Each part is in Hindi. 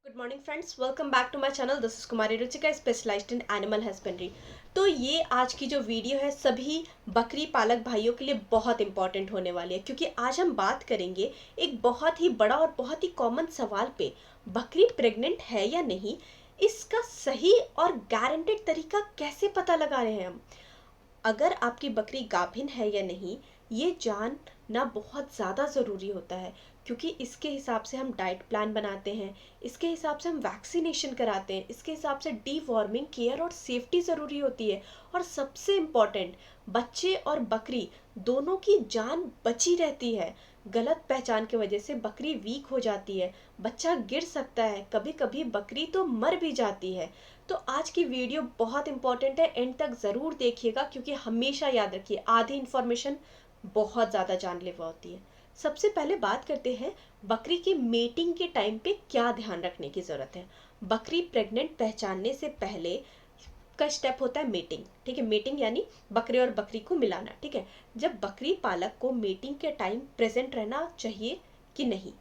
Good morning friends, welcome back to my channel. This is Kumari Ruchika, specialised in animal husbandry. तो ये आज की जो वीडियो है सभी बकरी पालक भाइयों के लिए बहुत इंपॉर्टेंट होने वाली है, क्योंकि आज हम बात करेंगे एक बहुत ही बड़ा और बहुत ही कॉमन सवाल पे। बकरी प्रेग्नेंट है या नहीं, इसका सही और गारंटेड तरीका कैसे पता लगा रहे हैं हम। अगर आपकी बकरी गाभिन है या नहीं, ये जानना बहुत ज़्यादा ज़रूरी होता है, क्योंकि इसके हिसाब से हम डाइट प्लान बनाते हैं, इसके हिसाब से हम वैक्सीनेशन कराते हैं, इसके हिसाब से डीवॉर्मिंग केयर और सेफ्टी ज़रूरी होती है। और सबसे इम्पॉर्टेंट, बच्चे और बकरी दोनों की जान बची रहती है। गलत पहचान की वजह से बकरी वीक हो जाती है, बच्चा गिर सकता है, कभी कभी बकरी तो मर भी जाती है। तो आज की वीडियो बहुत इंपॉर्टेंट है, एंड तक ज़रूर देखिएगा, क्योंकि हमेशा याद रखिए आधी इन्फॉर्मेशन बहुत ज़्यादा जानलेवा होती है। सबसे पहले बात करते हैं बकरी की मेटिंग के टाइम पे क्या ध्यान रखने की ज़रूरत है। बकरी प्रेग्नेंट पहचानने से पहले का स्टेप होता है मेटिंग। ठीक है, मेटिंग यानी बकरे और बकरी को मिलाना। ठीक है, जब बकरी पालक को मेटिंग के टाइम प्रेजेंट रहना चाहिए कि नहीं,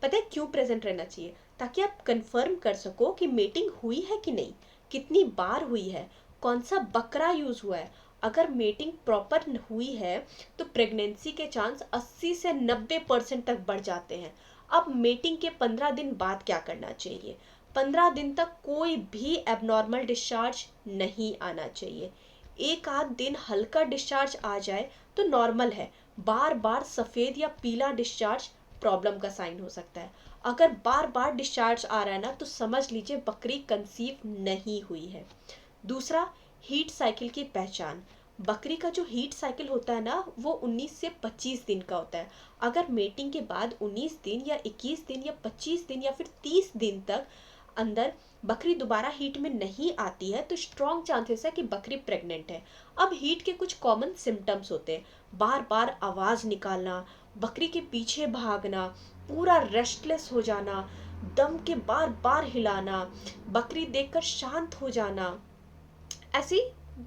पता है क्यों प्रेजेंट रहना चाहिए? ताकि आप कंफर्म कर सको कि मीटिंग हुई है कि नहीं, कितनी बार हुई है, कौन सा बकरा यूज हुआ है। अगर मीटिंग प्रॉपर हुई है तो प्रेगनेंसी के चांस 80 से 90% तक बढ़ जाते हैं। अब मीटिंग के 15 दिन बाद क्या करना चाहिए? 15 दिन तक कोई भी एबनॉर्मल डिस्चार्ज नहीं आना चाहिए। एक आध दिन हल्का डिस्चार्ज आ जाए तो नॉर्मल है, बार बार सफ़ेद या पीला डिस्चार्ज प्रॉब्लम का साइन हो सकता है। अगर बार बार डिस्चार्ज आ रहा है ना, तो समझ लीजिए बकरी कंसीव नहीं हुई है। दूसरा, हीट साइकिल की पहचान। बकरी का जो हीट साइकिल होता है ना, वो 19 से 25 दिन का होता है। अगर मेटिंग के बाद 19 दिन या 21 दिन या 25 दिन या फिर 30 दिन तक अंदर बकरी दोबारा हीट में नहीं आती है, तो स्ट्रॉन्ग चांसेस है कि बकरी प्रेग्नेंट है। अब हीट के कुछ कॉमन सिम्टम्स होते हैं: बार बार आवाज़ निकालना, बकरी के पीछे भागना, पूरा रेस्टलेस हो जाना, दम के बार बार हिलाना, बकरी देखकर शांत हो जाना। ऐसी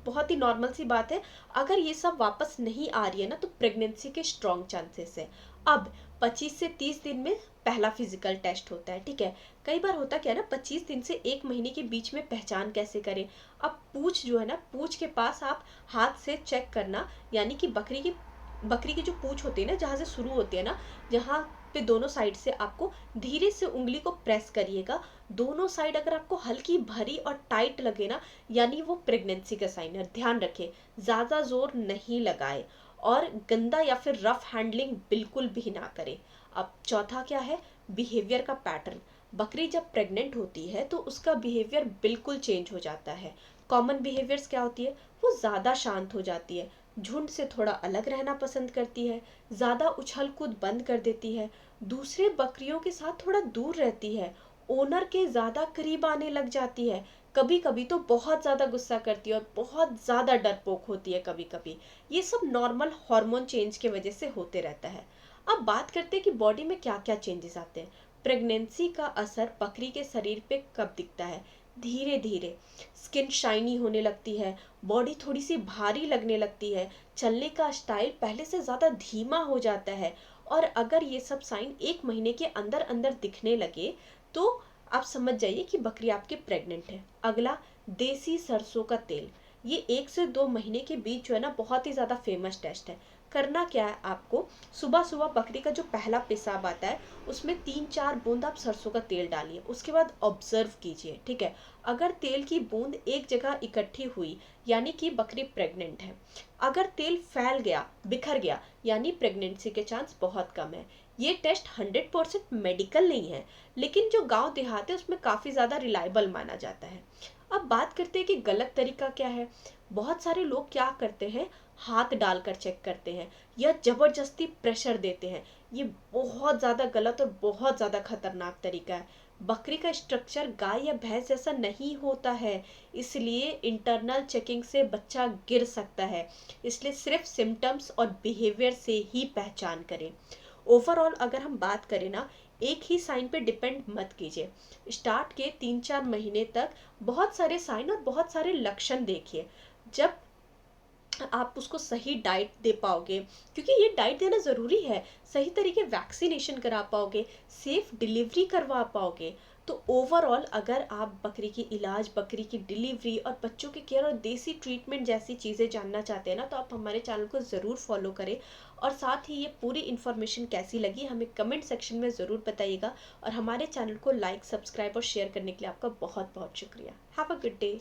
बहुत ही नॉर्मल सी बात है। अगर ये सब वापस नहीं आ रही है ना, तो प्रेगनेंसी के स्ट्रॉन्ग चांसेस है। अब 25 से 30 दिन में पहला फिजिकल टेस्ट होता है। ठीक है, कई बार होता क्या है ना, 25 दिन से 1 महीने के बीच में पहचान कैसे करें। अब पूछ जो है ना, पूछ के पास आप हाथ से चेक करना, यानी कि बकरी की जो पूछ होती है ना, जहाँ से शुरू होती है ना, जहाँ पे दोनों साइड से आपको धीरे से उंगली को प्रेस करिएगा। दोनों साइड अगर आपको हल्की भरी और टाइट लगे ना, यानी वो प्रेगनेंसी का साइन है। ध्यान रखें, ज़्यादा जोर नहीं लगाए और गंदा या फिर रफ हैंडलिंग बिल्कुल भी ना करें। अब चौथा क्या है? बिहेवियर का पैटर्न। बकरी जब प्रेग्नेंट होती है तो उसका बिहेवियर बिल्कुल चेंज हो जाता है। कॉमन बिहेवियर्स क्या होती है? वो ज़्यादा शांत हो जाती है, झुंड से थोड़ा अलग रहना पसंद करती है, ज़्यादा उछल कूद बंद कर देती है, दूसरे बकरियों के साथ थोड़ा दूर रहती है, ओनर के ज़्यादा करीब आने लग जाती है, कभी कभी तो बहुत ज़्यादा गुस्सा करती है और बहुत ज़्यादा डरपोक होती है कभी कभी। ये सब नॉर्मल हार्मोन चेंज की वजह से होते रहता है। अब बात करते हैं कि बॉडी में क्या क्या चेंजेस आते हैं। प्रेगनेंसी का असर बकरी के शरीर पे कब दिखता है? धीरे धीरे स्किन शाइनी होने लगती है, बॉडी थोड़ी सी भारी लगने लगती है, चलने का स्टाइल पहले से ज़्यादा धीमा हो जाता है। और अगर ये सब साइन 1 महीने के अंदर अंदर दिखने लगे, तो आप समझ जाइए कि बकरी आपकी प्रेग्नेंट है। अगला, देसी सरसों का तेल। ये 1 से 2 महीने के बीच जो है ना, बहुत ही ज़्यादा फेमस टेस्ट है। करना क्या है आपको? सुबह सुबह बकरी का जो पहला पेशाब आता है, उसमें 3-4 बूंद आप सरसों का तेल डालिए, उसके बाद ऑब्जर्व कीजिए। ठीक है, अगर तेल की बूंद एक जगह इकट्ठी हुई, यानी कि बकरी प्रेग्नेंट है। अगर तेल फैल गया, बिखर गया, यानी प्रेगनेंसी के चांस बहुत कम है। ये टेस्ट 100% मेडिकल नहीं है, लेकिन जो गांव देहात है उसमें काफ़ी ज़्यादा रिलायबल माना जाता है। अब बात करते हैं कि गलत तरीका क्या है। बहुत सारे लोग क्या करते हैं, हाथ डालकर चेक करते हैं या ज़बरदस्ती प्रेशर देते हैं। ये बहुत ज़्यादा गलत और बहुत ज़्यादा खतरनाक तरीका है। बकरी का स्ट्रक्चर गाय या भैंस जैसा नहीं होता है, इसलिए इंटरनल चेकिंग से बच्चा गिर सकता है। इसलिए सिर्फ सिम्टम्स और बिहेवियर से ही पहचान करें। ओवरऑल अगर हम बात करें ना, एक ही साइन पे डिपेंड मत कीजिए। स्टार्ट के 3-4 महीने तक बहुत सारे साइन और बहुत सारे लक्षण देखिए। जब आप उसको सही डाइट दे पाओगे, क्योंकि ये डाइट देना ज़रूरी है, सही तरीके वैक्सीनेशन करा पाओगे, सेफ डिलीवरी करवा पाओगे, तो ओवरऑल अगर आप बकरी की इलाज, बकरी की डिलीवरी और बच्चों की केयर और देसी ट्रीटमेंट जैसी चीज़ें जानना चाहते हैं ना, तो आप हमारे चैनल को ज़रूर फॉलो करें। और साथ ही ये पूरी इन्फॉर्मेशन कैसी लगी हमें कमेंट सेक्शन में ज़रूर बताइएगा। और हमारे चैनल को लाइक, सब्सक्राइब और शेयर करने के लिए आपका बहुत बहुत शुक्रिया। Have a good day.